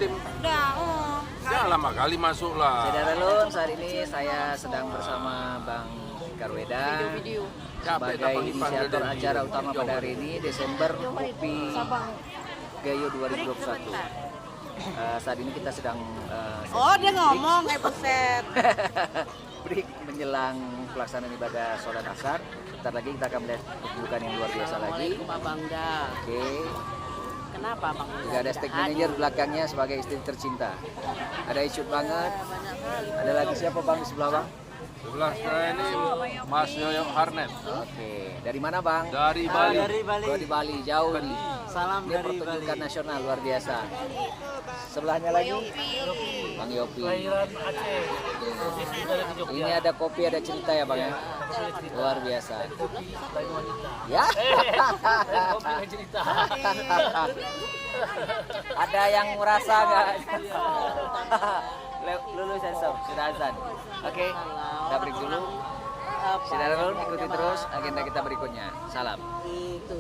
tim. Udah, Ya lama kali masuk lah. Saudara Lun, saat ini saya sedang bersama Bang Karweda video. sebagai inisiator acara utama pada hari ini, Desember Kopi Gayo 2021. Saat ini kita sedang Oh, dia ngomong, buset. break menjelang pelaksanaan ibadah sholat asar. Bentar lagi kita akan melihat pertunjukan yang luar biasa lagi. Pak Bangda. Oke, Kenapa Bang? juga ada stage manager belakangnya sebagai istri tercinta. Ada Icut banget. Banyak kali. Ada lagi siapa Bang di sebelah Bang? Sebelah saya ini Mas Yoyo Harnet Oke, dari mana Bang? dari Bali. Oh, di Bali, jauh nih. Salam Dia dari pertunjukan Bali. nasional luar biasa. Sebelahnya lagi Bang Yopi. Kelahiran Aceh. Ini ada kopi, ada cerita ya Bang ya. Luar biasa. Kopi lain wanita. Ya. Kopi lain cerita. Ada yang merasa nggak? Lulu sensor, sudah azan. Oke, kita break dulu. Saudara Lulu ikuti terus agenda kita berikutnya. Salam. Itu.